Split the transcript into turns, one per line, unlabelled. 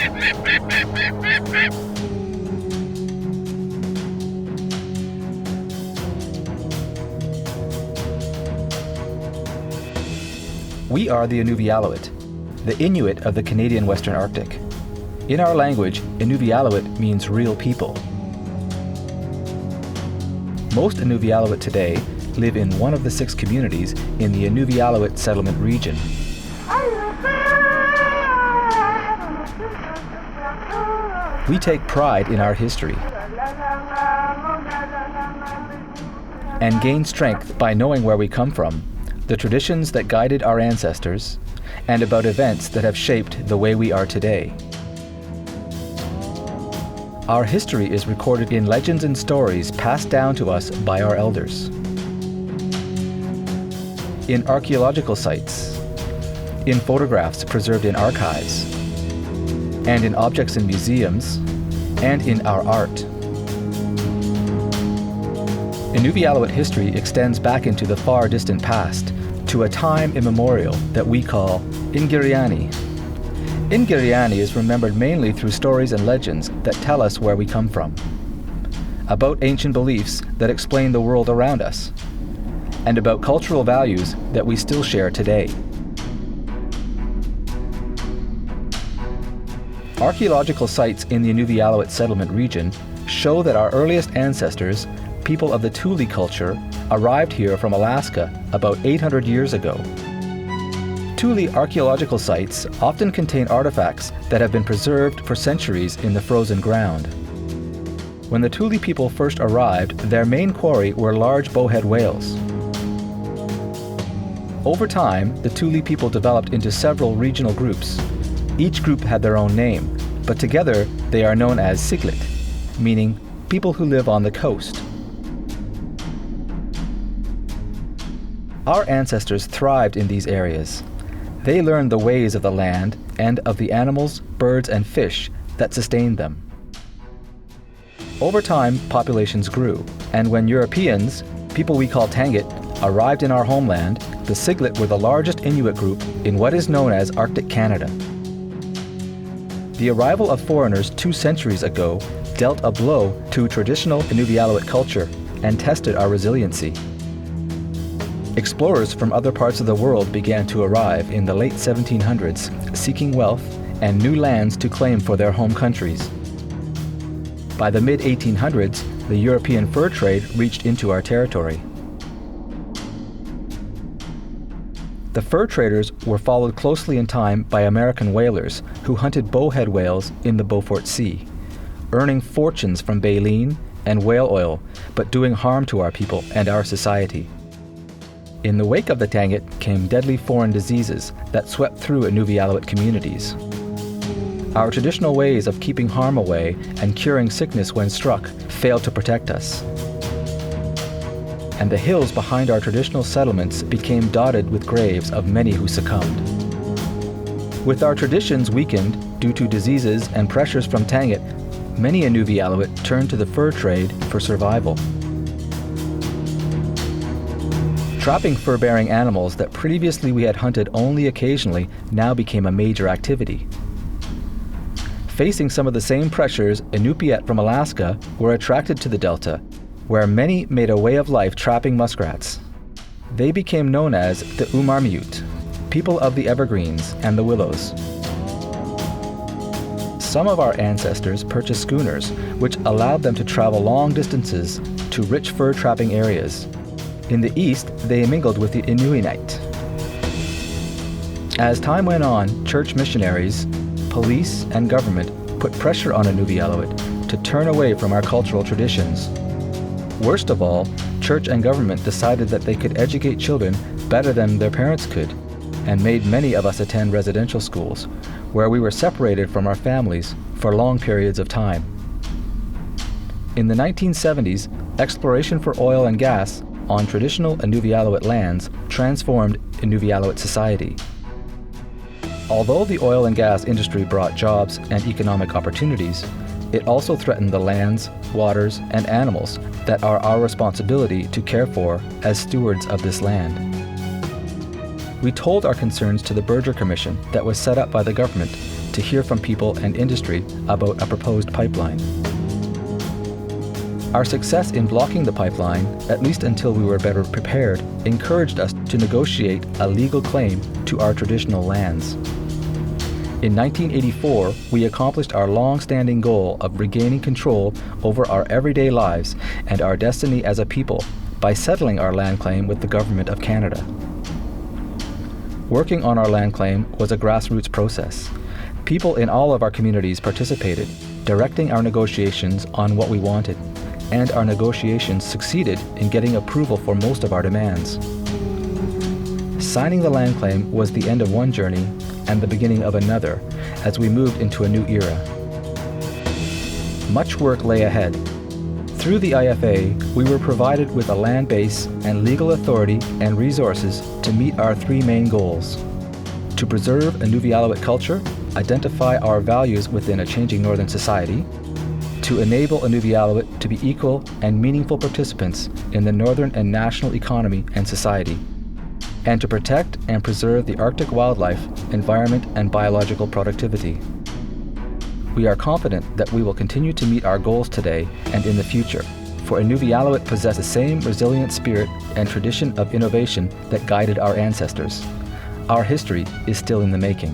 We are the Inuvialuit, the Inuit of the Canadian Western Arctic. In our language, Inuvialuit means real people. Most Inuvialuit today live in one of the 6 communities in the Inuvialuit settlement region. We take pride in our history and gain strength by knowing where we come from, the traditions that guided our ancestors, and about events that have shaped the way we are today. Our history is recorded in legends and stories passed down to us by our elders, in archaeological sites, in photographs preserved in archives, and in objects in museums, and in our art. Inuvialuit history extends back into the far distant past, to a time immemorial that we call Ingiriani. Ingiriani is remembered mainly through stories and legends that tell us where we come from, about ancient beliefs that explain the world around us, and about cultural values that we still share today. Archaeological sites in the Inuvialuit settlement region show that our earliest ancestors, people of the Thule culture, arrived here from Alaska about 800 years ago. Thule archaeological sites often contain artifacts that have been preserved for centuries in the frozen ground. When the Thule people first arrived, their main quarry were large bowhead whales. Over time, the Thule people developed into several regional groups. Each group had their own name, but together they are known as Siglit, meaning people who live on the coast. Our ancestors thrived in these areas. They learned the ways of the land and of the animals, birds, and fish that sustained them. Over time, populations grew, and when Europeans, people we call Tangit, arrived in our homeland, the Siglit were the largest Inuit group in what is known as Arctic Canada. The arrival of foreigners 2 centuries ago dealt a blow to traditional Inuvialuit culture and tested our resiliency. Explorers from other parts of the world began to arrive in the late 1700s, seeking wealth and new lands to claim for their home countries. By the mid-1800s, the European fur trade reached into our territory. The fur traders were followed closely in time by American whalers who hunted bowhead whales in the Beaufort Sea, earning fortunes from baleen and whale oil, but doing harm to our people and our society. In the wake of the Tangit came deadly foreign diseases that swept through Inuvialuit communities. Our traditional ways of keeping harm away and curing sickness when struck failed to protect us. And the hills behind our traditional settlements became dotted with graves of many who succumbed. With our traditions weakened due to diseases and pressures from Tangit, many Inuvialuit turned to the fur trade for survival. Trapping fur-bearing animals that previously we had hunted only occasionally now became a major activity. Facing some of the same pressures, Inupiat from Alaska were attracted to the Delta, where many made a way of life trapping muskrats. They became known as the Umarmiut, people of the evergreens and the willows. Some of our ancestors purchased schooners, which allowed them to travel long distances to rich fur trapping areas. In the east, they mingled with the Inuinnait. As time went on, church missionaries, police, and government put pressure on Inuvialuit to turn away from our cultural traditions. Worst of all, church and government decided that they could educate children better than their parents could, and made many of us attend residential schools, where we were separated from our families for long periods of time. In the 1970s, exploration for oil and gas on traditional Inuvialuit lands transformed Inuvialuit society. Although the oil and gas industry brought jobs and economic opportunities, it also threatened the lands, waters, and animals that are our responsibility to care for as stewards of this land. We told our concerns to the Berger Commission that was set up by the government to hear from people and industry about a proposed pipeline. Our success in blocking the pipeline, at least until we were better prepared, encouraged us to negotiate a legal claim to our traditional lands. In 1984, we accomplished our long-standing goal of regaining control over our everyday lives and our destiny as a people by settling our land claim with the Government of Canada. Working on our land claim was a grassroots process. People in all of our communities participated, directing our negotiations on what we wanted, and our negotiations succeeded in getting approval for most of our demands. Signing the land claim was the end of one journey and the beginning of another as we moved into a new era. Much work lay ahead. Through the IFA, we were provided with a land base and legal authority and resources to meet our three main goals: to preserve Inuvialuit culture, identify our values within a changing northern society, to enable Inuvialuit to be equal and meaningful participants in the northern and national economy and society, and to protect and preserve the Arctic wildlife, environment, and biological productivity. We are confident that we will continue to meet our goals today and in the future, for Inuvialuit possess the same resilient spirit and tradition of innovation that guided our ancestors. Our history is still in the making.